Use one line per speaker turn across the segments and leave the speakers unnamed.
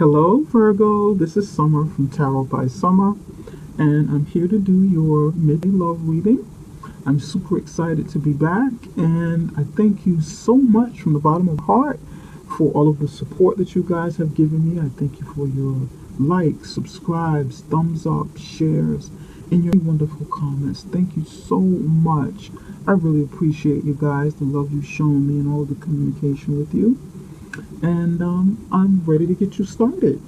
Hello, Virgo. This is Summer from Tarot by Summer, and I'm here to do your midday love reading. I'm super excited to be back, and I thank you so much from the bottom of my heart for all of the support that you guys have given me. I thank you for your likes, subscribes, thumbs up, shares, and your wonderful comments. Thank you so much. I really appreciate you guys, the love you've shown me, and all the communication with you. And I'm ready to get you started.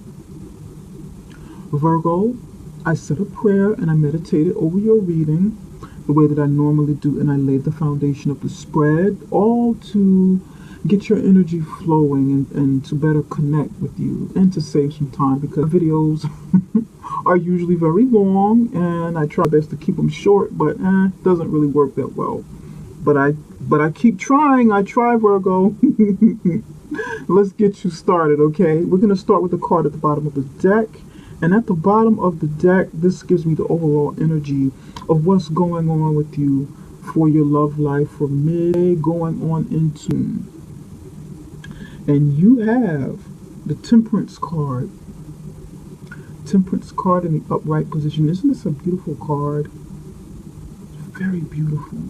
Virgo, I said a prayer and I meditated over your reading the way that I normally do, and I laid the foundation of the spread, all to get your energy flowing and to better connect with you and to save some time, because videos are usually very long and I try best to keep them short, but it doesn't really work that well. But I keep trying. I try, Virgo. Let's get you started, okay? We're going to start with the card at the bottom of the deck. And at the bottom of the deck, this gives me the overall energy of what's going on with you for your love life for May going on into. And you have the Temperance card. Temperance card in the upright position. Isn't this a beautiful card? Very beautiful.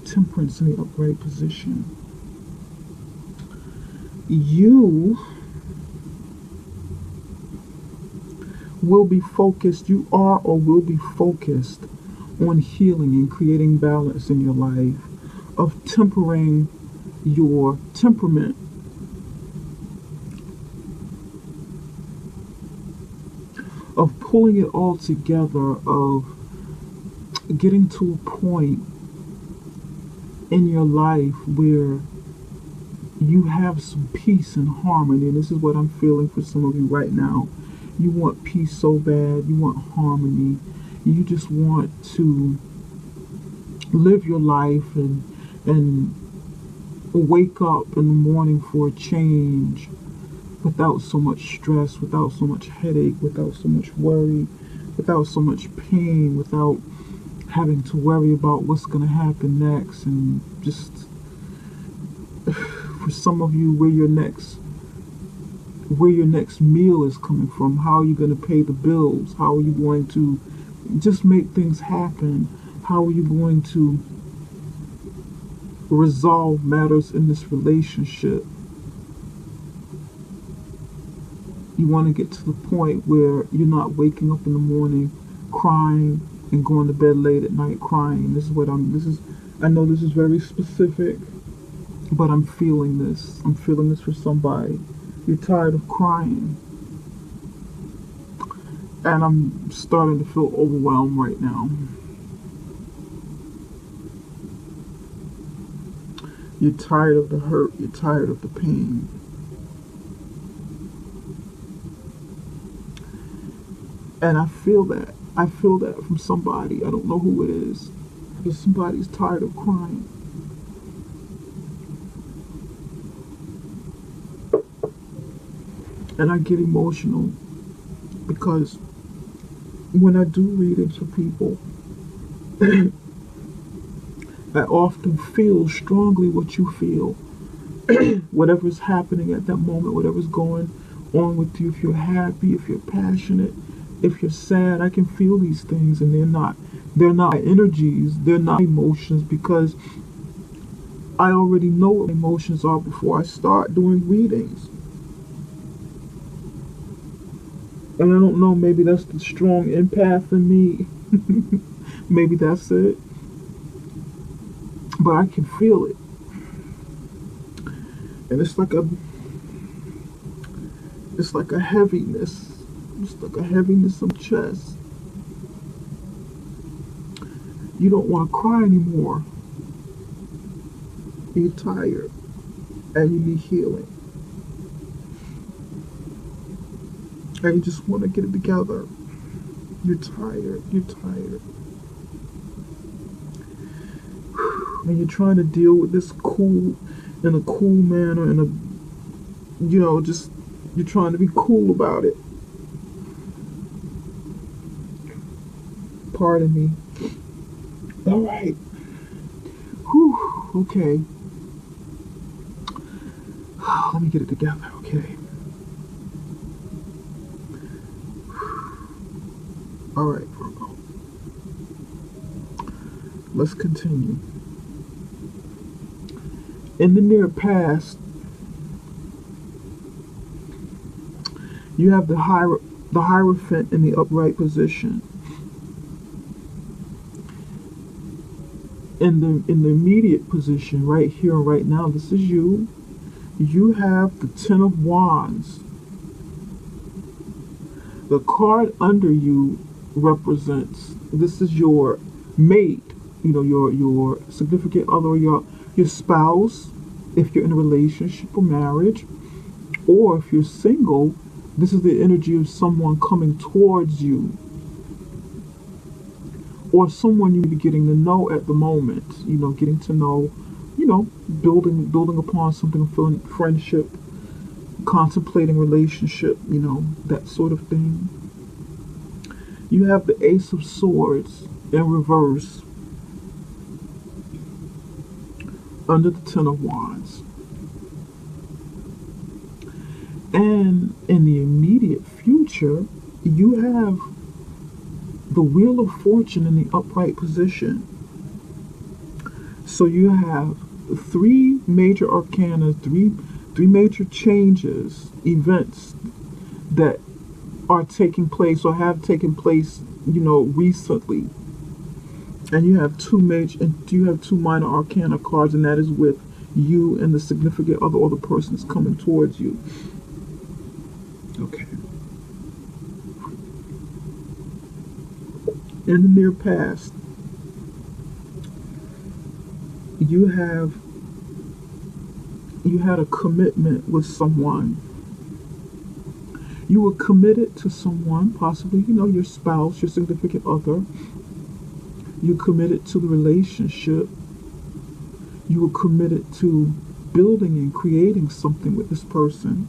Temperance in the upright position. You will be focused, you are or will be focused on healing and creating balance in your life, of tempering your temperament, of pulling it all together, of getting to a point in your life where you have some peace and harmony. And this is what I'm feeling for some of you right now. You want peace so bad. You want harmony. You just want to live your life and wake up in the morning for a change without so much stress, without so much headache, without so much worry, without so much pain, without having to worry about what's going to happen next, and just for some of you, where your next meal is coming from. How are you going to pay the bills? How are you going to just make things happen? How are you going to resolve matters in this relationship? You want to get to the point where you're not waking up in the morning crying and going to bed late at night crying. I know this is very specific, but I'm feeling this. I'm feeling this for somebody. You're tired of crying. And I'm starting to feel overwhelmed right now. You're tired of the hurt. You're tired of the pain. And I feel that. I feel that from somebody. I don't know who it is. But somebody's tired of crying. And I get emotional because when I do readings for people, I often feel strongly what you feel. Whatever's happening at that moment, whatever's going on with you, if you're happy, if you're passionate, if you're sad, I can feel these things, and they're not energies, they're not emotions, because I already know what emotions are before I start doing readings. And I don't know, maybe that's the strong empath in me. Maybe that's it. But I can feel it. And it's like a heaviness. It's like a heaviness on the chest. You don't want to cry anymore. You're tired. And you need healing. And you just want to get it together. You're tired. You're tired. And you're trying to deal with this in a cool manner, you're trying to be cool about it. Pardon me. All right. Whew. Okay. Let me get it together, okay? All right, Virgo. Let's continue. In the near past, you have the Hierophant in the upright position. In the immediate position, right here and right now, this is you. You have the Ten of Wands. The card under you represents, this is your mate, your significant other, your spouse, if you're in a relationship or marriage, or if you're single, this is the energy of someone coming towards you, or someone you may be getting to know at the moment, getting to know, building upon something, feeling friendship, contemplating relationship, that sort of thing. You have the Ace of Swords in reverse under the Ten of Wands. And in the immediate future, you have the Wheel of Fortune in the upright position. So you have three major arcana, three major changes, events that are taking place or have taken place, recently. And you have two minor arcana cards, and that is with you and the significant other or the person that's coming towards you. Okay. In the near past, you had a commitment with someone. You were committed to someone, possibly, your spouse, your significant other. You committed to the relationship. You were committed to building and creating something with this person.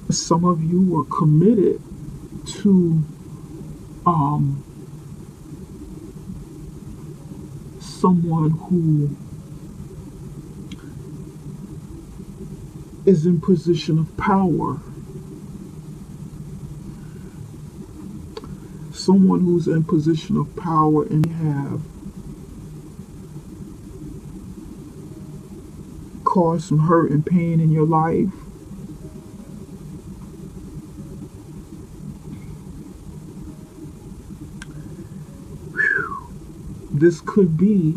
Some of you were committed to someone who is in position of power. Someone who's in position of power and have caused some hurt and pain in your life. This could be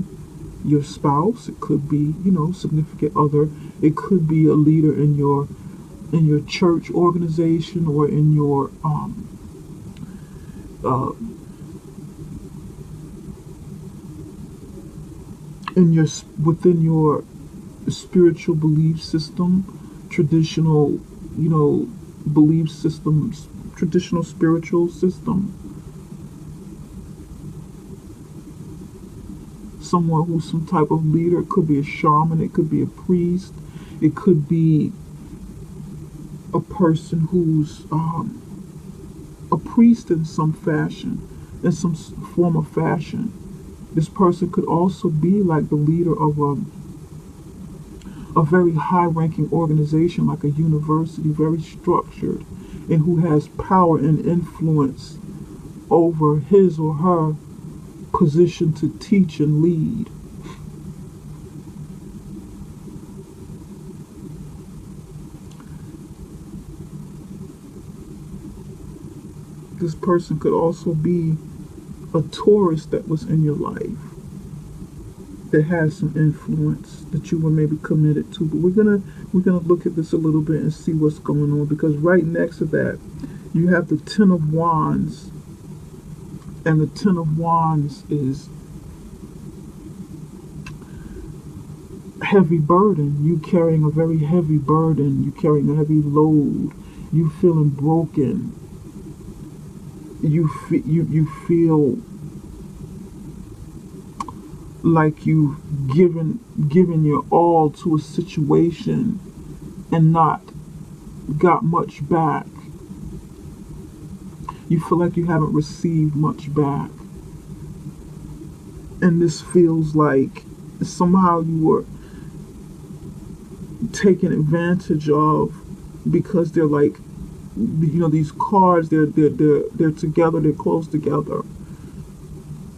your spouse. It could be, significant other. It could be a leader in your church organization or in your within your spiritual belief system, traditional, belief systems, traditional spiritual system. Someone who's some type of leader. It could be a shaman, it could be a priest, it could be a person who's a priest in some fashion, in some form of fashion. This person could also be like the leader of a very high-ranking organization, like a university, very structured, and who has power and influence over his or her position to teach and lead. This person could also be a tourist that was in your life that has some influence that you were maybe committed to. But we're gonna look at this a little bit and see what's going on, because right next to that you have the Ten of Wands. And the Ten of Wands is heavy burden. You carrying a very heavy burden. You carrying a heavy load. You feeling broken. You feel like you've given your all to a situation and not got much back. You feel like you haven't received much back. And this feels like somehow you were taken advantage of, because they're like these cards, they're together, they're close together.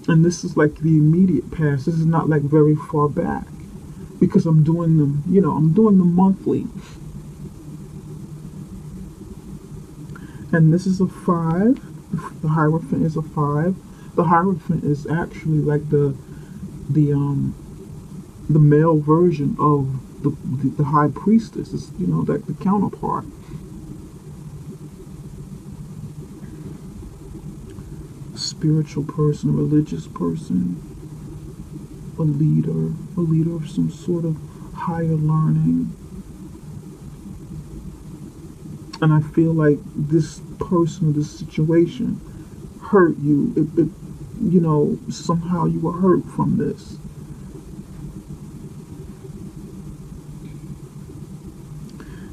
And this is like the immediate past. This is not like very far back, because I'm doing them, I'm doing them monthly. And this is a 5. The Hierophant is a 5. The Hierophant is actually like the male version of the High Priestess. It's, like the counterpart. Spiritual person, a religious person, a leader of some sort of higher learning. And I feel like this person or this situation hurt you. Somehow you were hurt from this.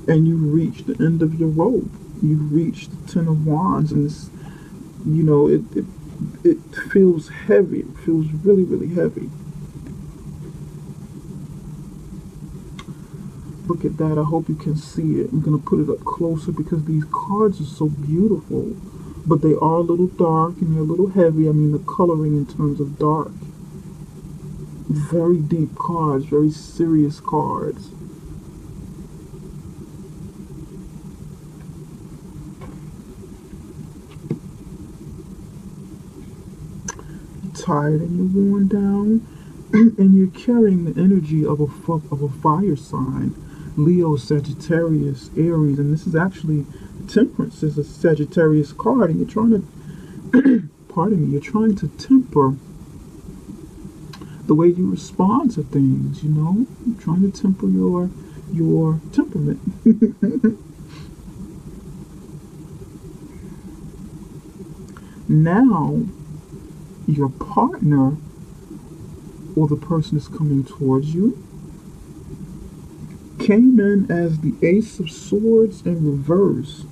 And you reached the end of your rope. You reached the Ten of Wands, and this, it feels heavy. It feels really, really heavy. Look at that. I hope you can see it. I'm going to put it up closer because these cards are so beautiful. But they are a little dark and they're a little heavy. I mean, the coloring in terms of dark. Very deep cards. Very serious cards. You're tired and you're worn down. And you're carrying the energy of a fire sign. Leo, Sagittarius, Aries, and this is actually Temperance is a Sagittarius card, and you're trying to, pardon me, you're trying to temper the way you respond to things. You're trying to temper your temperament. Now, your partner or the person that's coming towards you came in as the Ace of Swords in reverse.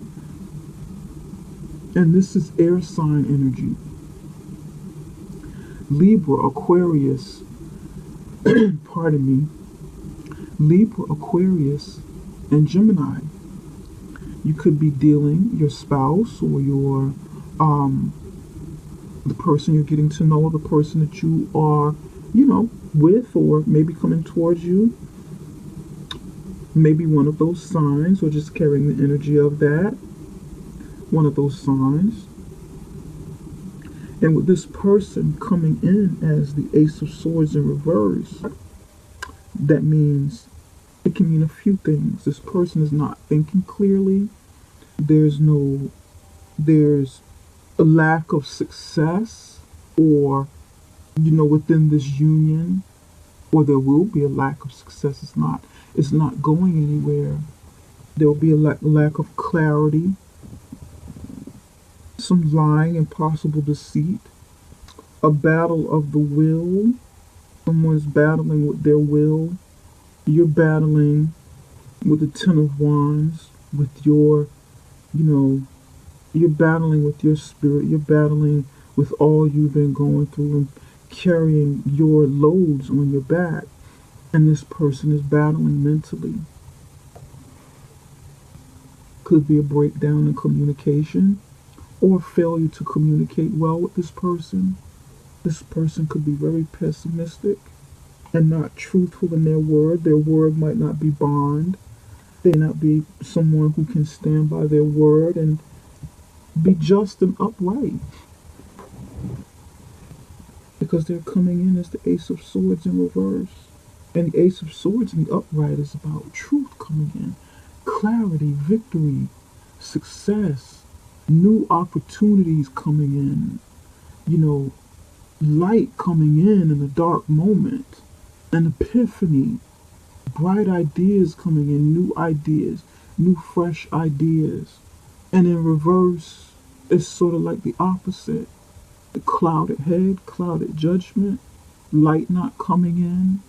And this is air sign energy. Libra, Aquarius, pardon me, Libra, Aquarius, and Gemini. You could be dealing, your spouse or your, the person you're getting to know, the person that you are, with, or maybe coming towards you. Maybe one of those signs, or just carrying the energy of that. One of those signs. And with this person coming in as the Ace of Swords in reverse, that means, it can mean a few things. This person is not thinking clearly. There's a lack of success, or, within this union, or there will be a lack of success. It's not going anywhere. There will be a lack of clarity, some lying and possible deceit, a battle of the will. Someone's battling with their will. You're battling with the Ten of Wands, with your, you're battling with your spirit. You're battling with all you've been going through and carrying your loads on your back. And this person is battling mentally. Could be a breakdown in communication, or failure to communicate well with this person. This person could be very pessimistic and not truthful in their word. Their word might not be bond. They may not be someone who can stand by their word and be just and upright. Because they're coming in as the Ace of Swords in reverse. And the Ace of Swords in the upright is about truth coming in. Clarity, victory, success, new opportunities coming in. Light coming in a dark moment. An epiphany. Bright ideas coming in, new ideas, new fresh ideas. And in reverse, it's sort of like the opposite. The clouded head, clouded judgment, light not coming in.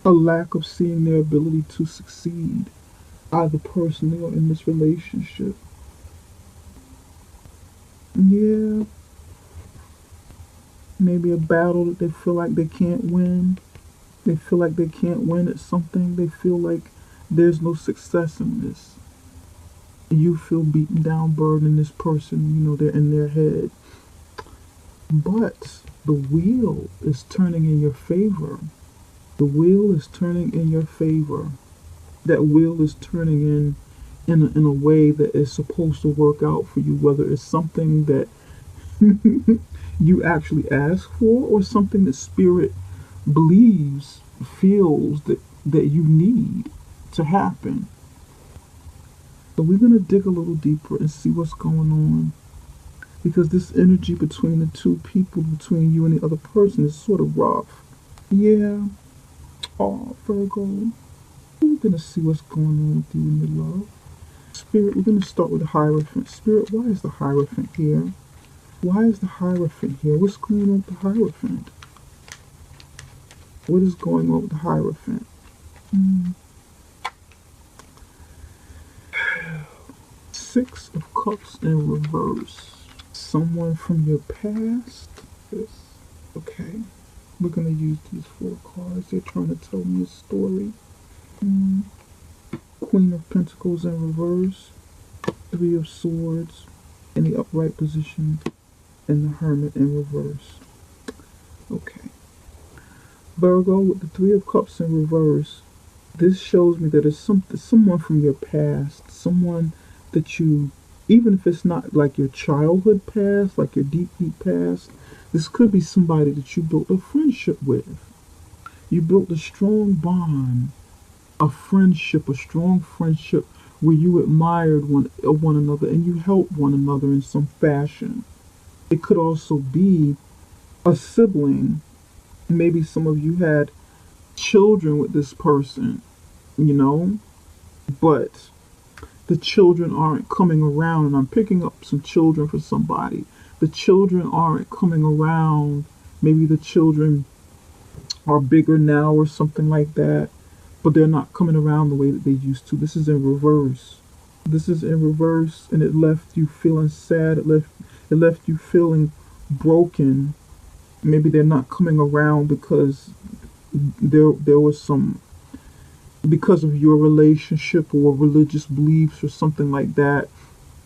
A lack of seeing their ability to succeed, either personally or in this relationship. Yeah. Maybe a battle that they feel like they can't win. They feel like they can't win at something. They feel like there's no success in this. You feel beaten down, burdened. This person, they're in their head. But the wheel is turning in your favor. The wheel is turning in your favor. That wheel is turning in a way that is supposed to work out for you, whether it's something that you actually ask for or something that spirit believes, feels that you need to happen. So we're going to dig a little deeper and see what's going on. Because this energy between the two people, between you and the other person, is sort of rough. Yeah. Oh, Virgo. We're going to see what's going on with you and your love. Spirit, we're going to start with the Hierophant. Spirit, why is the Hierophant here? Why is the Hierophant here? What's going on with the Hierophant? What is going on with the Hierophant? Six of Cups in reverse. Someone from your past? Yes. Okay. We're going to use these 4 cards. They're trying to tell me a story. Queen of Pentacles in reverse. 3 of Swords in the upright position. And the Hermit in reverse. Okay. Virgo, with the 3 of Cups in reverse, this shows me that it's someone from your past. Someone that you, even if it's not like your childhood past, like your deep, deep past, this could be somebody that you built a friendship with. You built a strong bond, a friendship, a strong friendship where you admired one another and you helped one another in some fashion. It could also be a sibling. Maybe some of you had children with this person, but the children aren't coming around, and I'm picking up some children for somebody. The children aren't coming around. Maybe the children are bigger now or something like that, but they're not coming around the way that they used to. This is in reverse. This is in reverse, and it left you feeling sad. It left you feeling broken. Maybe they're not coming around because there was some, because of your relationship or religious beliefs or something like that,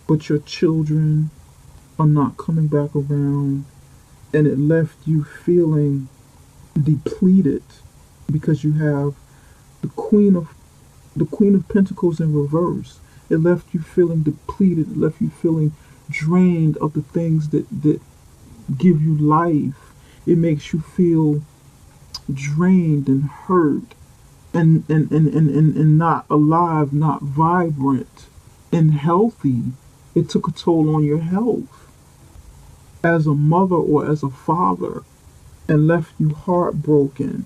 but your children are not coming back around, and it left you feeling depleted because you have the Queen of Pentacles in reverse. It left you feeling depleted. It left you feeling drained of the things that give you life. It makes you feel drained and hurt and not alive, not vibrant and healthy. It took a toll on your health as a mother or as a father and left you heartbroken.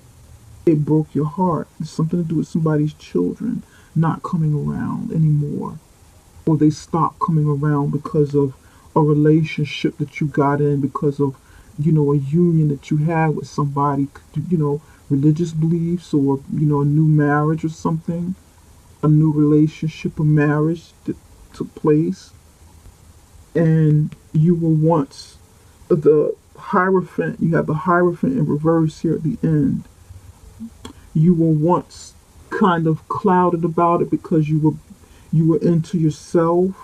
It broke your heart. It's something to do with somebody's children not coming around anymore, or they stopped coming around because of a relationship that you got in, because of a union that you had with somebody, religious beliefs, or a new marriage or something, a new relationship or marriage that took place, and you were once the Hierophant. You have the Hierophant in reverse here at the end. You were once kind of clouded about it because you were into yourself.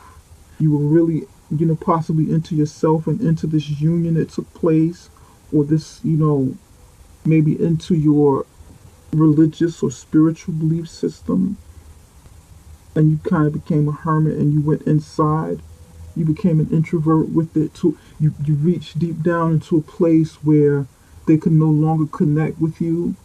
You were really, possibly into yourself and into this union that took place, or this, maybe into your religious or spiritual belief system. And you kind of became a hermit and you went inside. You became an introvert with it. You reached deep down into a place where they could no longer connect with you.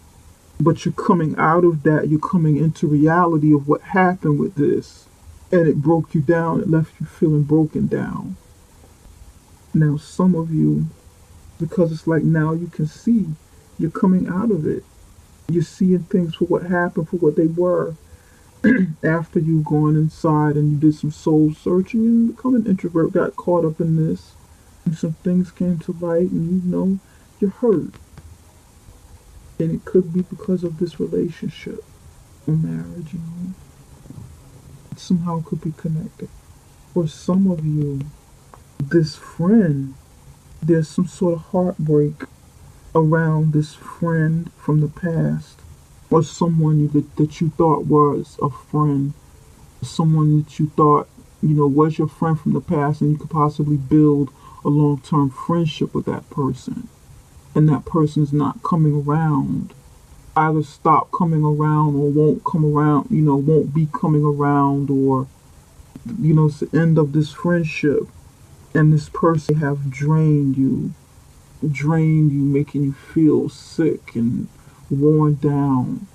But you're coming out of that. You're coming into reality of what happened with this. And it broke you down. It left you feeling broken down. Now, some of you, because it's like now you can see, you're coming out of it. You're seeing things for what happened, for what they were. After you've gone inside and you did some soul searching and become an introvert, got caught up in this, and some things came to light, and you're hurt. And it could be because of this relationship or marriage, It somehow could be connected. For some of you, this friend, there's some sort of heartbreak around this friend from the past, or someone that you thought was a friend, someone that you thought Was your friend from the past, and you could possibly build a long-term friendship with that person, and that person's not coming around, either stop coming around or won't come around, won't be coming around, or it's the end of this friendship, and this person have drained you, making you feel sick and worn down.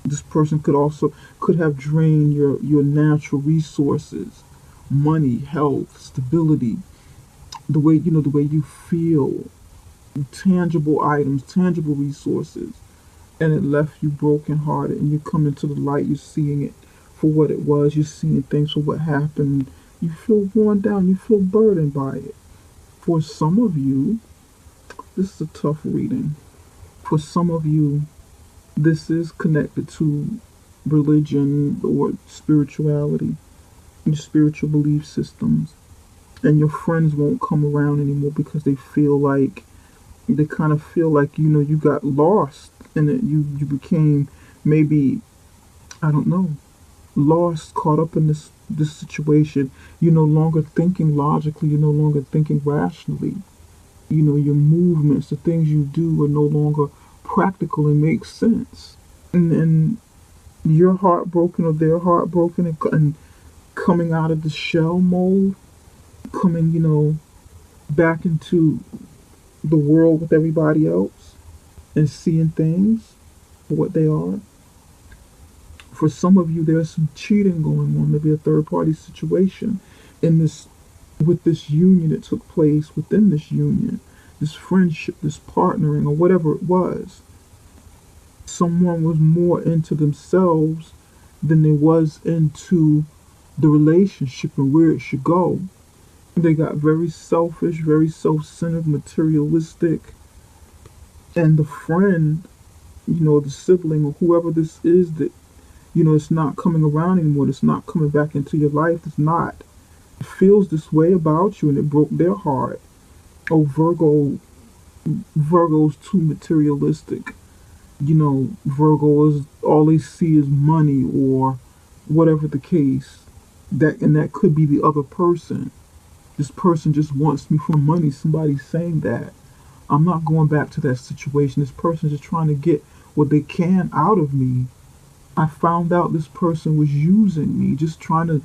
This person could have drained your natural resources, money, health, stability, the way you feel, tangible items, tangible resources, and it left you brokenhearted. And you come into the light, you're seeing it for what it was, you're seeing things for what happened. You feel worn down, you feel burdened by it. For some of you, this is a tough reading. For some of you, this is connected to religion or spirituality, your spiritual belief systems. And your friends won't come around anymore because they kind of feel like, you got lost and you became, maybe, I don't know, lost, caught up in this situation. You're no longer thinking logically, you're no longer thinking rationally. Your movements, the things you do are no longer practical and make sense. And you're heartbroken or they're heartbroken, and coming out of the shell mode, coming, back into the world with everybody else and seeing things for what they are. For some of you, there's some cheating going on, maybe a third party situation in this, with this union that took place within this union, this friendship, this partnering, or whatever it was. Someone was more into themselves than they was into the relationship and where it should go. They got very selfish, very self-centered, materialistic, and the friend, the sibling or whoever this is that, it's not coming around anymore, it's not coming back into your life, it's not. It feels this way about you and it broke their heart. Oh, Virgo's too materialistic. Virgo is, all they see is money or whatever the case. That could be the other person. This person just wants me for money. Somebody's saying that. I'm not going back to that situation. This person's just trying to get what they can out of me. I found out this person was using me, just trying to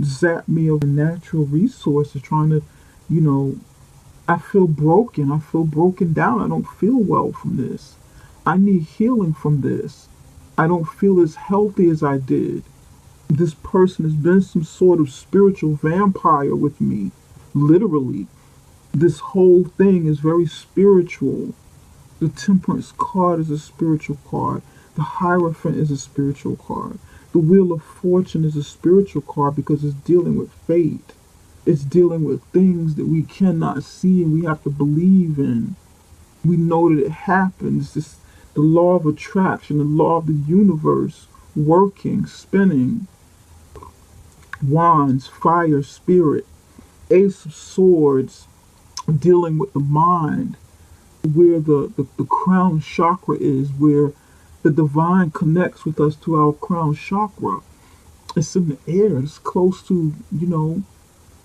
zap me of natural resources, trying to, I feel broken. I feel broken down. I don't feel well from this. I need healing from this. I don't feel as healthy as I did. This person has been some sort of spiritual vampire with me. Literally. This whole thing is very spiritual. The Temperance card is a spiritual card. The Hierophant is a spiritual card. The Wheel of Fortune is a spiritual card because it's dealing with fate. It's dealing with things that we cannot see and we have to believe in. We know that it happens. It's the law of attraction, the law of the universe working, spinning. Wands, fire, spirit. Ace of Swords, dealing with the mind, where the crown chakra is, where the divine connects with us to our crown chakra. It's in the air. It's close to,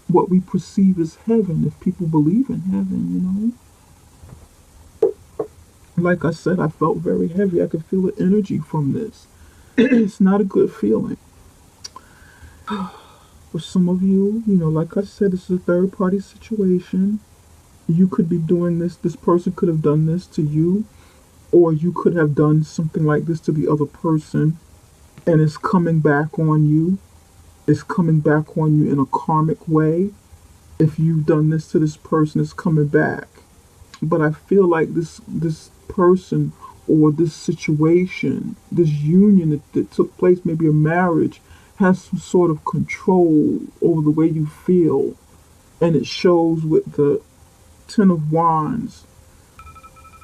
what we perceive as heaven, if people believe in heaven, Like I said, I felt very heavy. I could feel the energy from this. It's not a good feeling. For some of you, like I said, this is a third party situation. You could be doing this person could have done this to you, or you could have done something like this to the other person, and it's coming back on you. It's coming back on you in a karmic way. If you've done this to this person, it's coming back. But I feel like this person or this situation, this union that took place, maybe a marriage, has some sort of control over the way you feel. And it shows with the Ten of Wands,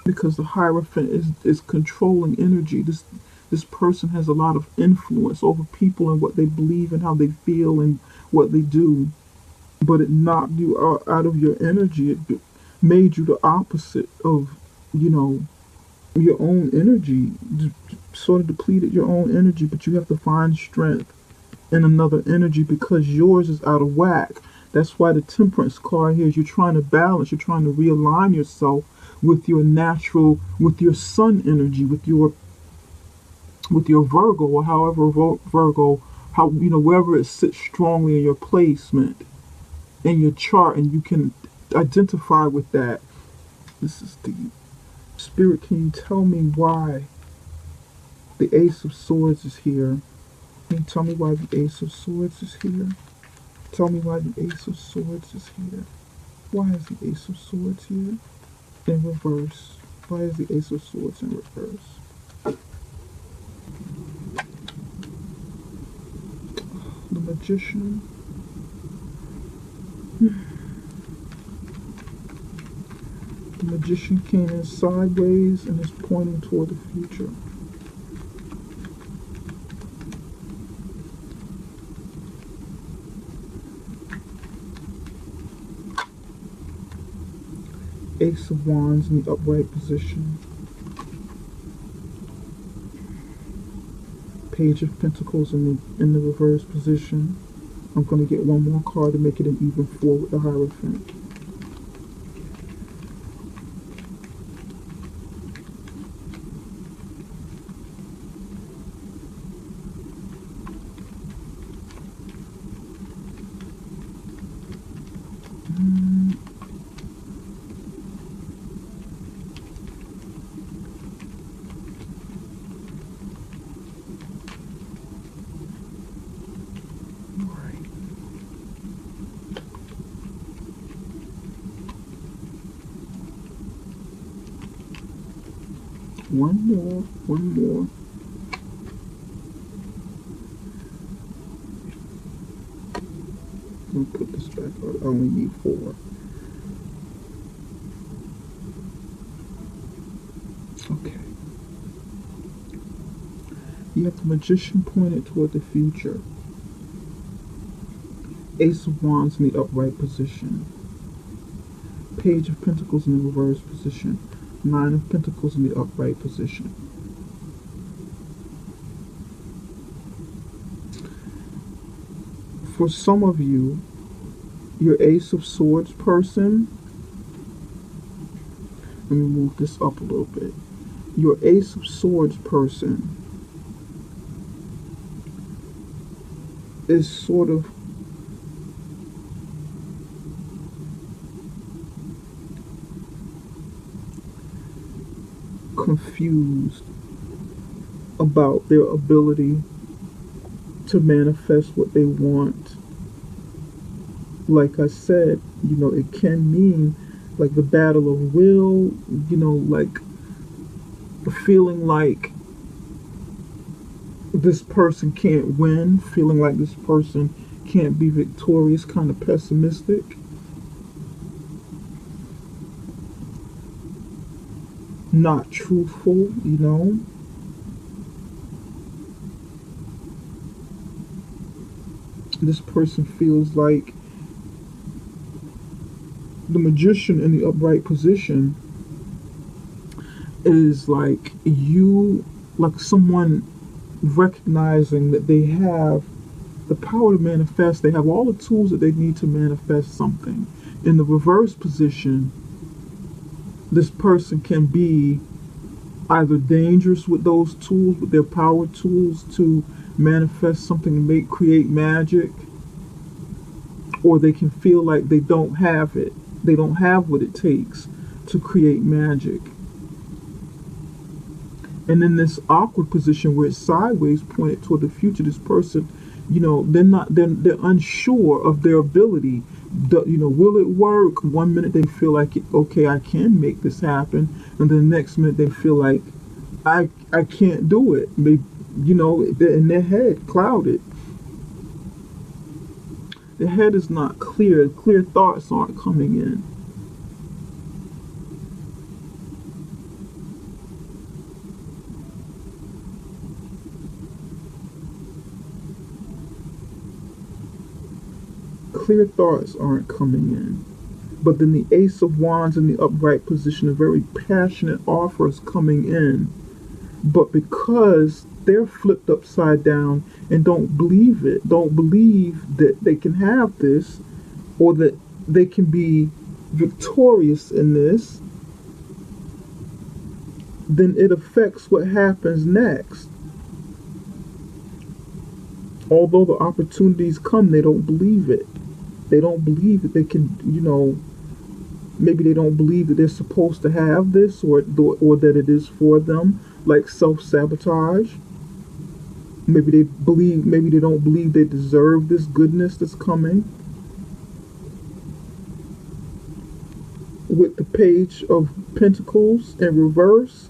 because the Hierophant is controlling energy. This person has a lot of influence over people and what they believe and how they feel and what they do. But it knocked you out of your energy. It made you the opposite of, your own energy. Sort of depleted your own energy, but you have to find strength in another energy because yours is out of whack. That's why the temperance card here is you're trying to balance, you're trying to realign yourself with your natural, with your sun energy, with your Virgo, or however Virgo, how, wherever it sits strongly in your placement in your chart, and you can identify with that. This is the Spirit. Can you tell me why the Ace of Swords is here? Can you tell me why the Ace of Swords is here? Tell me why the Ace of Swords is here. Why is the Ace of Swords here in reverse? Why is the Ace of Swords in reverse? The Magician. The Magician came in sideways and is pointing toward the future. Ace of Wands in the upright position. Page of Pentacles in the reverse position. I'm going to get one more card to make it an even 4 with the Hierophant. One more. I'll put this back out. I only need 4. Okay. You have the Magician pointed toward the future. Ace of Wands in the upright position. Page of Pentacles in the reverse position. 9 of Pentacles in the upright position. For some of you, your Ace of Swords person, let me move this up a little bit. Your Ace of Swords person is sort of confused about their ability to manifest what they want. Like I said, it can mean like the battle of will, like feeling like this person can't win, feeling like this person can't be victorious, kind of pessimistic. Not truthful, This person feels like the Magician in the upright position is like someone recognizing that they have the power to manifest. They have all the tools that they need to manifest something. In the reverse position, this person can be either dangerous with those tools, with their power tools to manifest something and create magic, or they can feel like they don't have it. They don't have what it takes to create magic. And in this awkward position where it's sideways pointed toward the future, this person, they're unsure of their ability. Will it work? One minute they feel like, okay, I can make this happen, and then the next minute they feel like I can't do it. They're in their head, clouded. The head is not clear. Clear thoughts aren't coming in. Clear thoughts aren't coming in. But then the Ace of Wands in the upright position, a very passionate offer is coming in. But because they're flipped upside down and don't believe it, don't believe that they can have this, or that they can be victorious in this, then it affects what happens next. Although the opportunities come, they don't believe it. They don't believe that they can, maybe they don't believe that they're supposed to have this, or that it is for them, like self-sabotage. Maybe they don't believe they deserve this goodness that's coming. With the Page of Pentacles in reverse,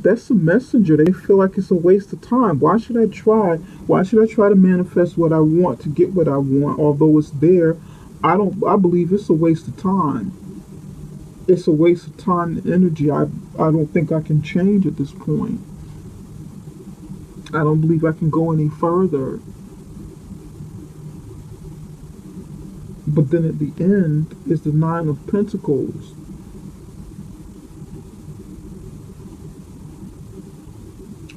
that's a messenger. They feel like it's a waste of time. Why should I try? Why should I try to manifest what I want to get what I want? Although it's there, I believe it's a waste of time. It's a waste of time and energy. I don't think I can change at this point. I don't believe I can go any further. But then at the end is the Nine of Pentacles.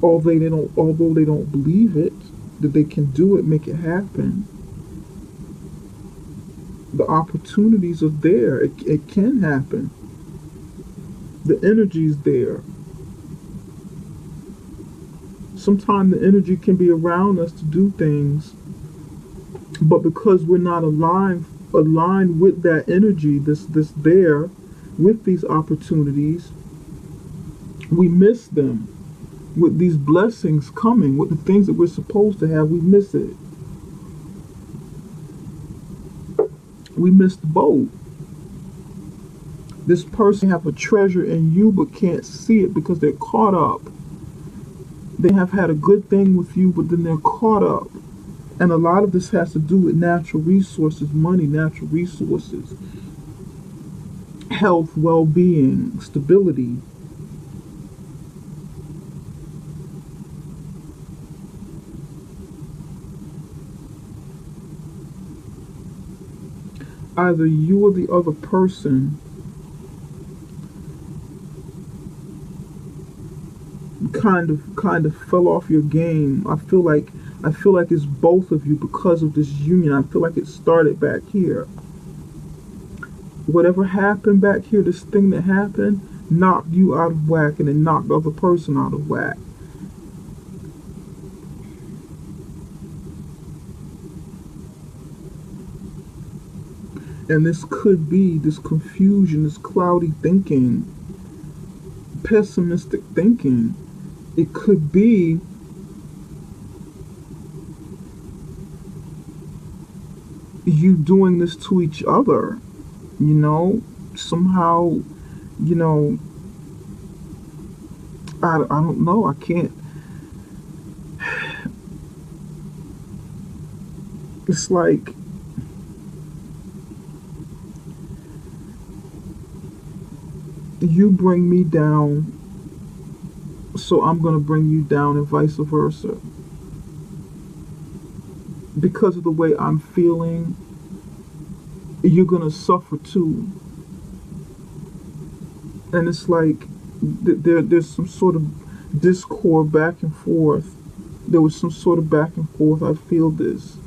Although they don't believe it, that they can do it, make it happen. The opportunities are there. It can happen. The energy is there. Sometimes the energy can be around us to do things, but because we're not aligned with that energy that's there with these opportunities, we miss them. With these blessings coming, with the things that we're supposed to have, we miss it. We miss the boat. This person have a treasure in you but can't see it because they're caught up. They have had a good thing with you, but then they're caught up. And a lot of this has to do with natural resources, money, natural resources, health, well-being, stability. Either you or the other person kind of fell off your game. I feel like it's both of you because of this union. I feel like it started back here. Whatever happened back here, this thing that happened, knocked you out of whack, and it knocked the other person out of whack. And this could be this confusion, this cloudy thinking, pessimistic thinking. It could be you doing this to each other, somehow, I don't know, I can't. It's like you bring me down, so I'm going to bring you down, and vice versa. Because of the way I'm feeling, you're going to suffer too. And it's like there's some sort of discord back and forth. There was some sort of back and forth. I feel this.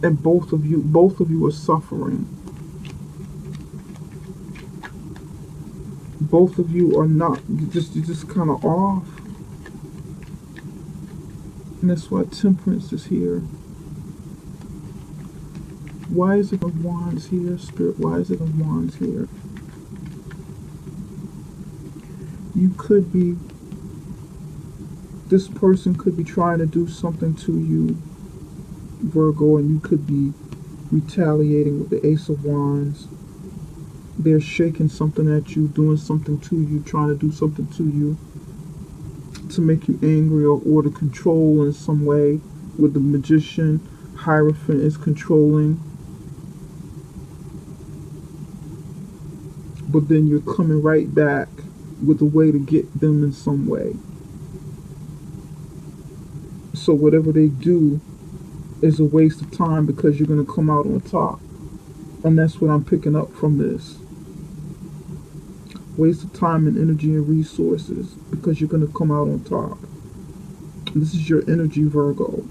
And both of you are suffering. Both of you are not, you're just kind of off. And that's why Temperance is here. Why is it of Wands here, Spirit? Why is it of Wands here? This person could be trying to do something to you, Virgo, and you could be retaliating with the Ace of Wands. They're shaking something at you, doing something to you, trying to do something to you to make you angry or to control in some way. With the Magician, Hierophant is controlling. But then you're coming right back with a way to get them in some way. So whatever they do is a waste of time because you're going to come out on top. And that's what I'm picking up from this. Waste of time and energy and resources because you're going to come out on top. This is your energy, Virgo.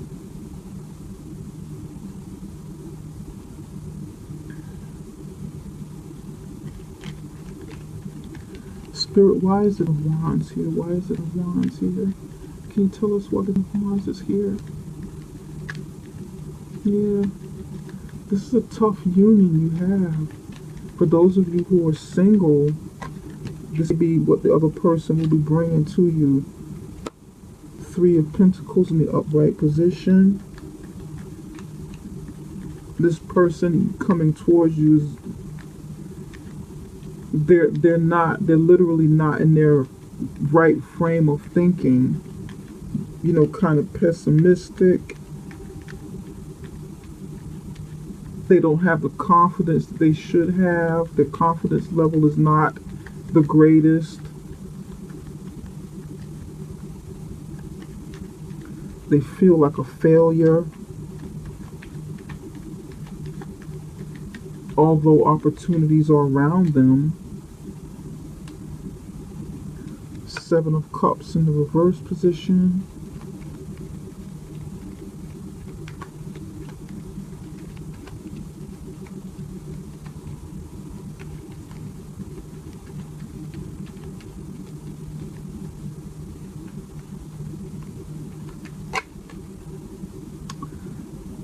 Spirit, why is it of Wands here? Why is it of Wands here? Can you tell us why the Wands is here? Yeah, this is a tough union you have. For those of you who are single, this will be what the other person will be bringing to you. Three of Pentacles in the upright position. This person coming towards you is they're literally not in their right frame of thinking. You know, kind of pessimistic. They don't have the confidence that they should have. Their confidence level is not the greatest. They feel like a failure. Although opportunities are around them. Seven of Cups in the reverse position.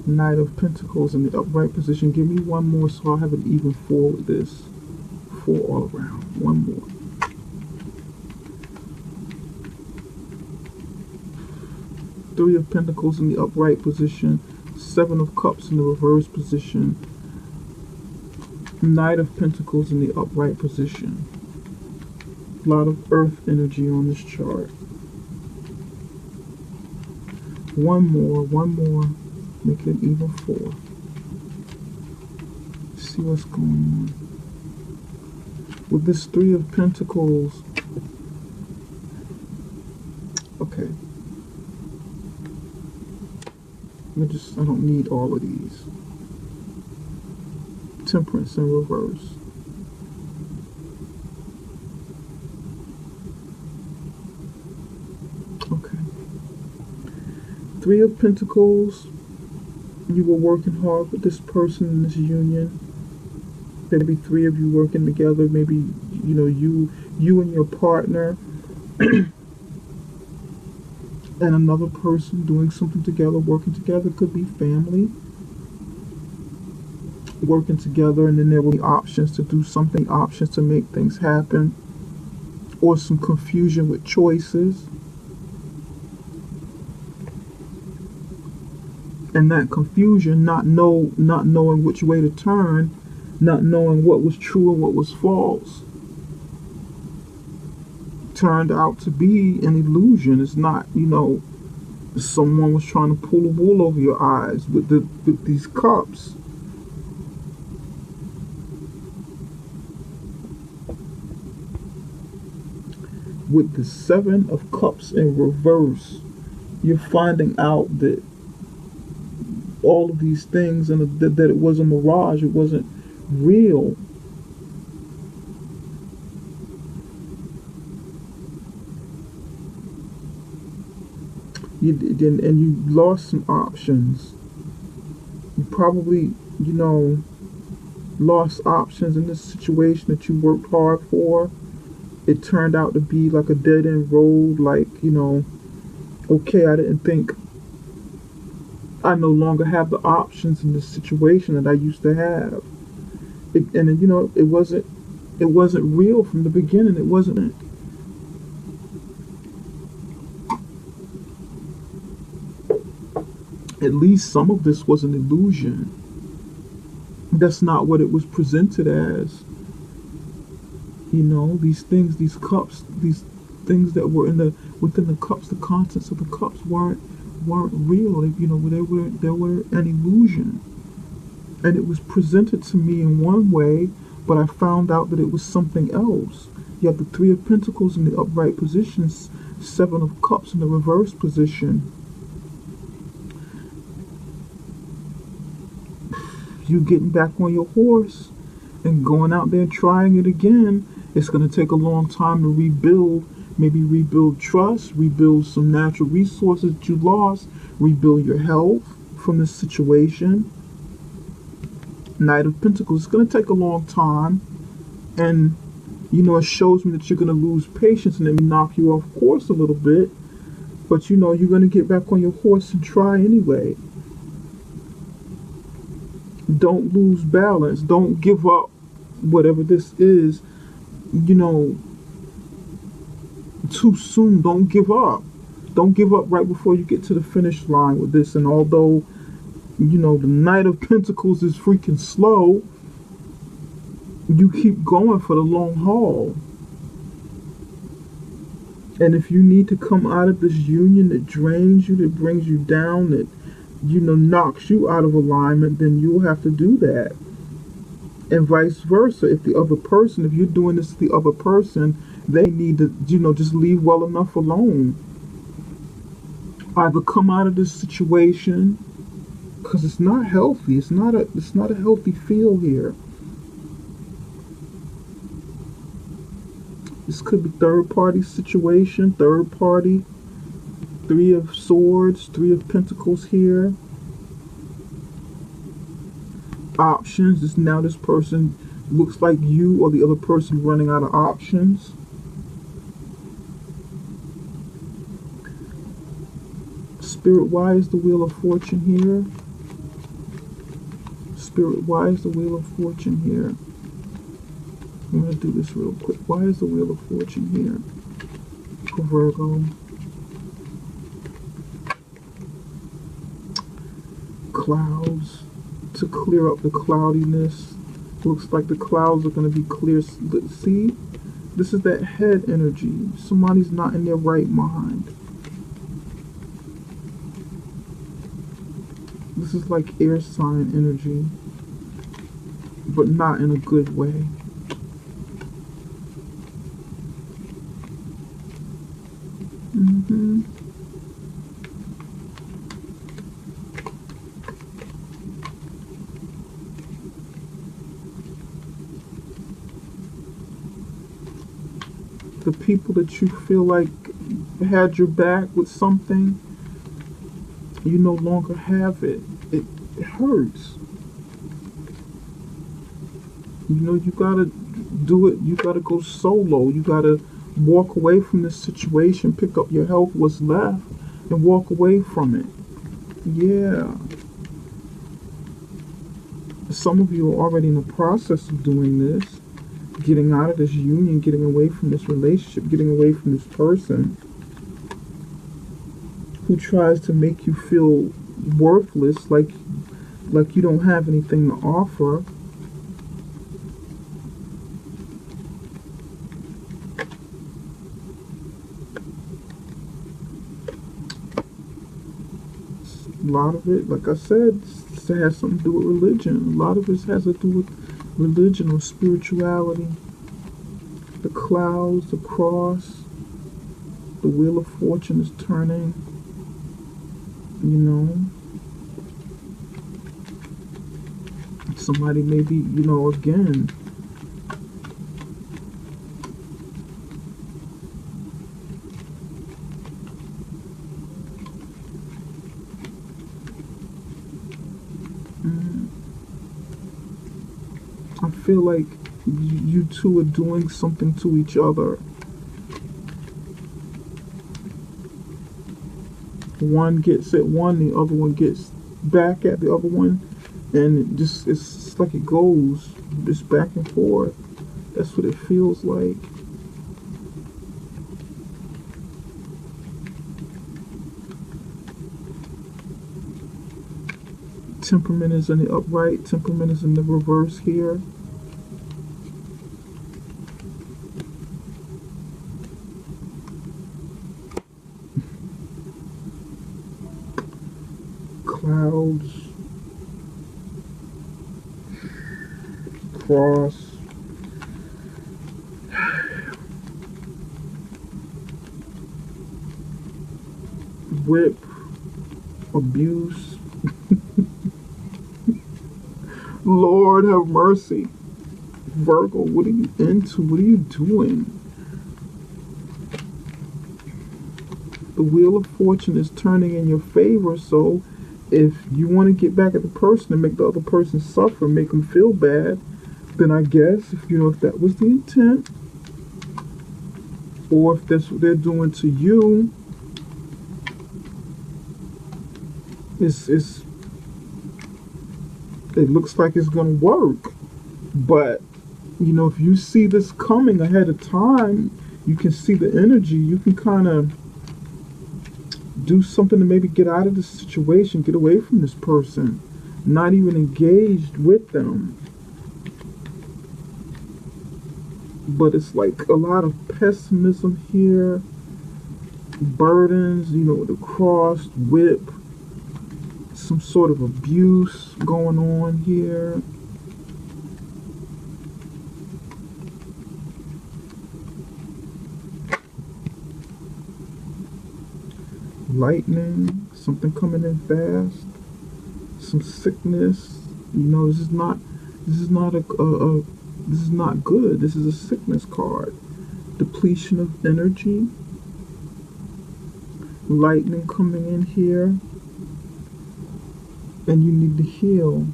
Knight of Pentacles in the upright position. Give me one more so I'll have an even four with this. Four all around. One more. Three of Pentacles in the upright position. Seven of Cups in the reverse position. Knight of Pentacles in the upright position. A lot of earth energy on this chart. One more. Make it even four. See what's going on. With this Three of Pentacles. Okay. I don't need all of these. Temperance in reverse. Okay. Three of Pentacles. You were working hard with this person in this union. Maybe three of you working together. Maybe, you know, you and your partner and another person doing something together, working together. Could be family. Working together, and then there will be options to do something, options to make things happen, or some confusion with choices. And that confusion, not knowing which way to turn, not knowing what was true and what was false, turned out to be an illusion. It's not, you know, someone was trying to pull the wool over your eyes with these cups. With the Seven of Cups in reverse, you're finding out that all of these things, and that it was a mirage, it wasn't real. You lost some options. You probably, you know, lost options in this situation that you worked hard for. It turned out to be like a dead-end road, like, you know, okay, I didn't think, I no longer have the options in this situation that I used to have. And you know, it wasn't real from the beginning. It wasn't. At least some of this was an illusion. That's not what it was presented as. You know, these things, these cups, these things that were within the cups, the contents of the cups weren't real. You know, they were an illusion, and it was presented to me in one way, but I found out that it was something else. You have the Three of Pentacles in the upright position, Seven of Cups in the reverse position. You getting back on your horse and going out there and trying it again. It's going to take a long time to rebuild, maybe rebuild trust, rebuild some natural resources that you lost, rebuild your health from this situation. Knight of Pentacles, it's going to take a long time, and it shows me that you're going to lose patience and then knock you off course a little bit, but you're going to get back on your horse and try anyway. Don't lose balance. Don't give up whatever this is, too soon. Don't give up. Don't give up right before you get to the finish line with this. And although, the Knight of Pentacles is freaking slow, you keep going for the long haul. And if you need to come out of this union that drains you, that brings you down, that, knocks you out of alignment, then you'll have to do that. And vice versa. If you're doing this to the other person, they need to, just leave well enough alone. Either come out of this situation, because it's not healthy. It's not a healthy feel here. This could be third party situation, third party, 3 of Swords, 3 of Pentacles here. Options. Now this person looks like you or the other person running out of options. Spirit, why is the Wheel of Fortune here? Spirit, why is the Wheel of Fortune here? I'm going to do this real quick. Why is the Wheel of Fortune here for Virgo? Clouds. To clear up the cloudiness. Looks like the clouds are going to be clear. See? This is that head energy. Somebody's not in their right mind. This is like air sign energy, but not in a good way. The people that you feel like had your back with something, you no longer have it. It hurts. You gotta do it. You gotta go solo. You gotta walk away from this situation, pick up your health, what's left, and walk away from it. Yeah. Some of you are already in the process of doing this, getting out of this union, getting away from this relationship, getting away from this person who tries to make you feel worthless, like you don't have anything to offer. A lot of it, like I said, has something to do with religion. A lot of it has to do with religion or spirituality. The clouds, the cross, the Wheel of Fortune is turning. Somebody maybe, again, I feel like you two are doing something to each other. One gets at one, the other one gets back at the other one, and it's like it goes just back and forth. That's what it feels like. Temperament is in the upright, temperament is in the reverse here. Clouds, cross, whip, abuse. Lord have mercy. Virgo, what are you into? What are you doing? The wheel of fortune is turning in your favor, so if you want to get back at the person and make the other person suffer, make them feel bad, then I guess if that was the intent, or if that's what they're doing to you, it looks like it's gonna work. But if you see this coming ahead of time, you can see the energy, you can kind of do something to maybe get out of this situation, get away from this person, not even engaged with them. But it's like a lot of pessimism here, burdens, the crossed whip, some sort of abuse going on here. Lightning, something coming in fast, some sickness. This is not good. This is a sickness card. Depletion of energy. Lightning coming in here, and you need to heal.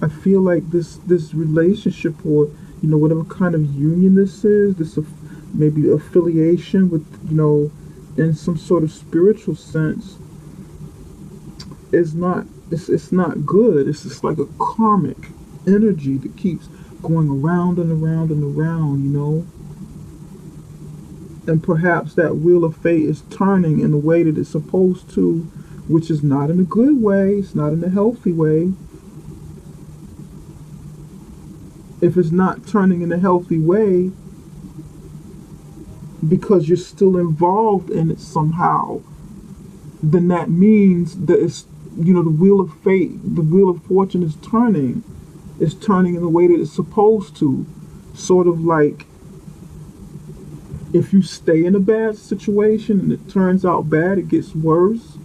I feel like this relationship, or whatever kind of union this is, maybe affiliation with in some sort of spiritual sense, it's not good. It's just like a karmic energy that keeps going around and around and around, and perhaps that wheel of fate is turning in the way that it's supposed to, which is not in a good way. It's not in a healthy way. If it's not turning in a healthy way because you're still involved in it somehow, then that means that it's the wheel of fate, the wheel of fortune is turning. It's turning in the way that it's supposed to. Sort of like if you stay in a bad situation and it turns out bad, it gets worse,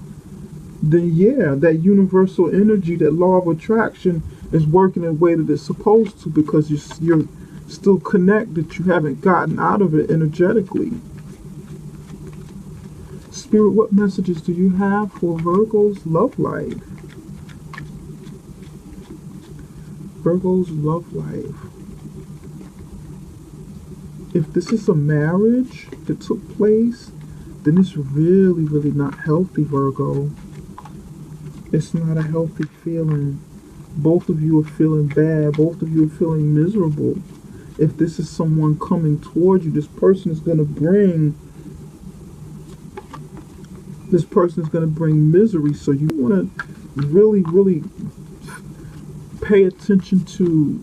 then yeah, that universal energy, that law of attraction is working in the way that it's supposed to, because you're still connected. You haven't gotten out of it energetically. Spirit, what messages do you have for Virgo's love life? Virgo's love life. If this is a marriage that took place, then it's really, really not healthy, Virgo. It's not a healthy feeling. Both of you are feeling bad. Both of you are feeling miserable. If this is someone coming towards you, this person is going to bring misery. So you want to really, really pay attention to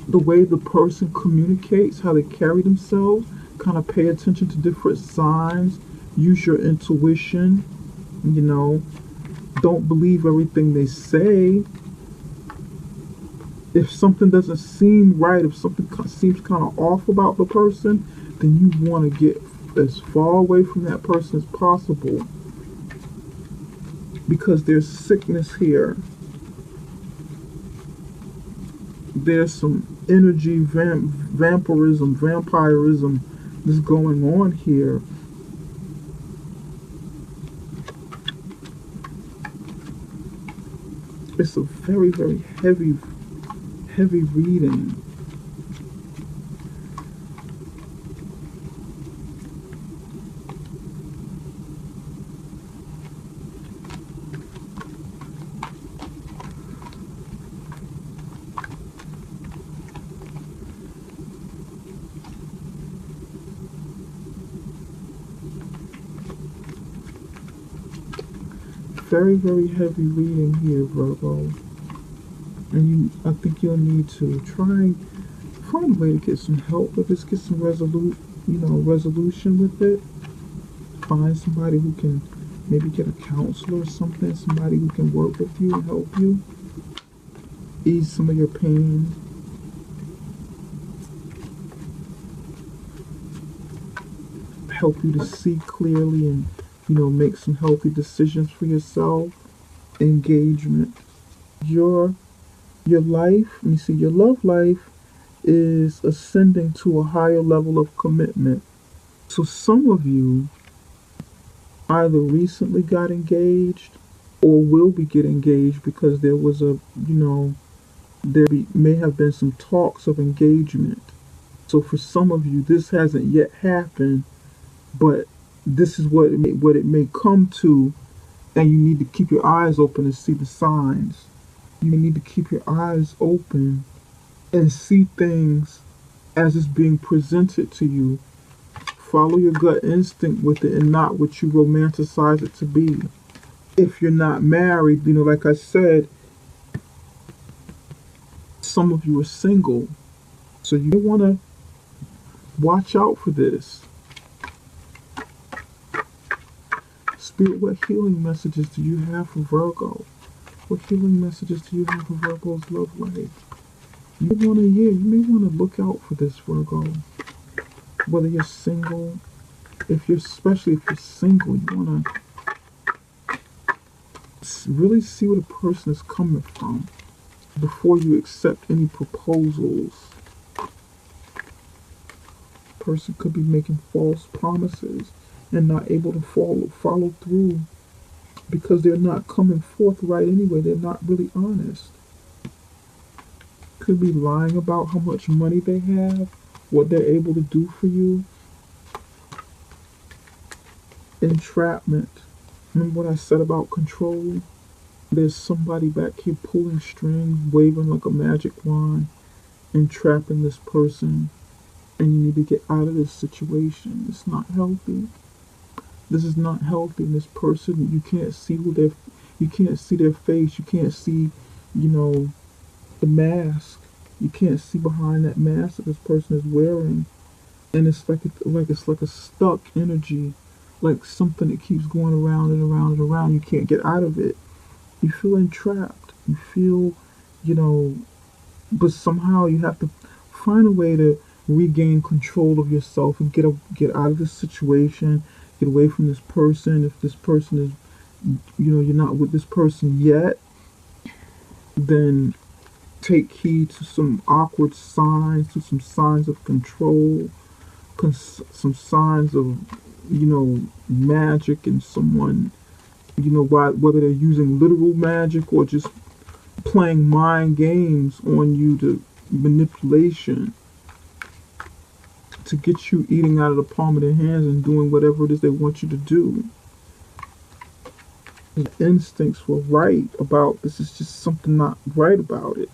the way the person communicates, how they carry themselves. Kind of pay attention to different signs. Use your intuition. Don't believe everything they say. If something doesn't seem right, if something seems kind of off about the person, then you want to get as far away from that person as possible, because there's sickness here. There's some energy vampirism that's going on here. It's a very, very heavy reading. Very, very heavy reading here, Virgo. And I think you'll need to try and find a way to get some help with this, get some resolution with it. Find somebody who can maybe get a counselor or something, somebody who can work with you and help you. Ease some of your pain. Help you to see clearly and make some healthy decisions for yourself. Engagement. Your Your life, let me see, your love life is ascending to a higher level of commitment. So some of you either recently got engaged or will be getting engaged because there was may have been some talks of engagement. So for some of you, this hasn't yet happened, but this is what it may come to, and you need to keep your eyes open and see the signs. You need to keep your eyes open and see things as it's being presented to you. Follow your gut instinct with it and not what you romanticize it to be. If you're not married, like I said, some of you are single. So you want to watch out for this. Spirit, what healing messages do you have for Virgo? What healing messages do you have for Virgo's love life? You may want to look out for this, Virgo. Whether you're single, especially if you're single, you want to really see where the person is coming from before you accept any proposals. Person could be making false promises and not able to follow through because they're not coming forth right anyway. They're not really honest. Could be lying about how much money they have, what they're able to do for you. Entrapment. Remember what I said about control? There's somebody back here pulling strings, waving like a magic wand, entrapping this person, and you need to get out of this situation. It's not healthy. This is not healthy. This person, you can't see you can't see their face. You can't see, the mask. You can't see behind that mask that this person is wearing, and it's like a stuck energy, like something that keeps going around and around and around. You can't get out of it. You feel entrapped. You feel, but somehow you have to find a way to regain control of yourself and get out of this situation, get away from this person. If this person is, you're not with this person yet, then take heed to some awkward signs, to some signs of control, some signs of, magic in someone, whether they're using literal magic or just playing mind games on you, to manipulation, to get you eating out of the palm of their hands and doing whatever it is they want you to do. The instincts were right about this. Is just something not right about it.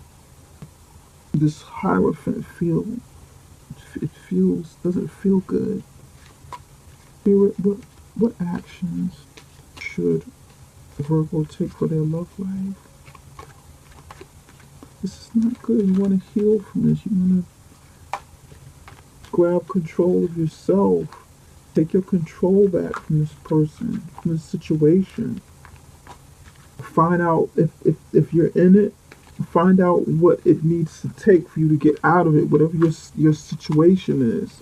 This Hierophant doesn't feel good. Spirit, what actions should Virgo take for their love life? This is not good. You want to heal from this. You want to grab control of yourself. Take your control back from this person, from this situation. Find out if you're in it. Find out what it needs to take for you to get out of it, whatever your situation is.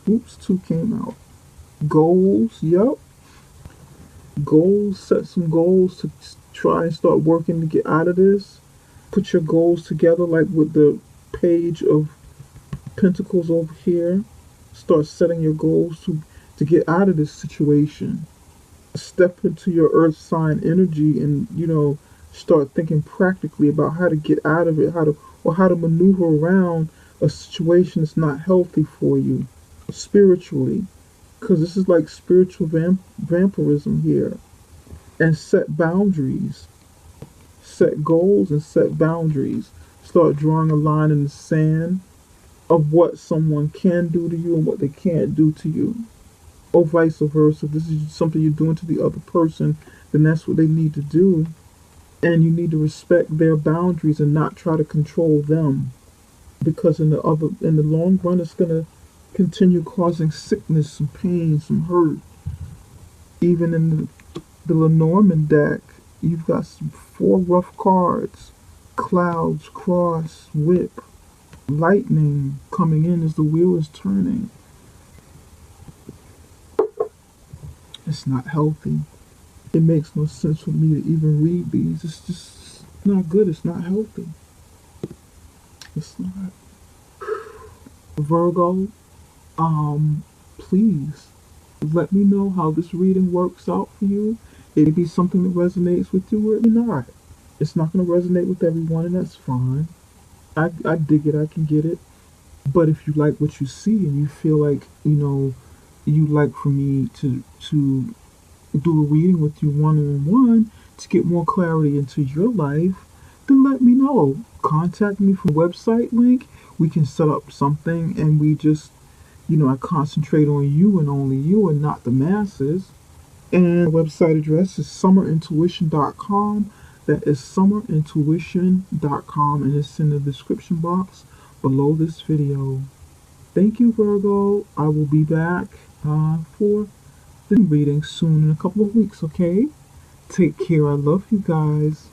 Oops, 2 came out. Goals, yep. Goals, set some goals to try and start working to get out of this. Put your goals together like with the Page of Pentacles over here. Start setting your goals to get out of this situation. Step into your earth sign energy and, start thinking practically about how to get out of it, how to maneuver around a situation that's not healthy for you spiritually, because this is like spiritual vampirism here. And set boundaries, set goals and set boundaries. Start drawing a line in the sand of what someone can do to you and what they can't do to you, or vice versa. If this is something you're doing to the other person, then that's what they need to do. And you need to respect their boundaries and not try to control them, because in the long run, it's gonna continue causing sickness, some pain, some hurt. Even in the Lenormand deck, you've got 4 rough cards: clouds, cross, whip, lightning coming in as the wheel is turning. It's not healthy. It makes no sense for me to even read these. It's just not good. It's not healthy. It's not. Virgo, please let me know how this reading works out for you. It may be something that resonates with you or it may not. It's not going to resonate with everyone, and that's fine. I dig it. I can get it. But if you like what you see and you feel like, you like for me to do a reading with you one-on-one to get more clarity into your life, then let me know. Contact me from the website link. We can set up something and we just, I concentrate on you and only you and not the masses. And the website address is summerintuition.com. That is summerintuition.com, and it's in the description box below this video. Thank you, Virgo. I will be back for the reading soon in a couple of weeks, okay? Take care. I love you guys.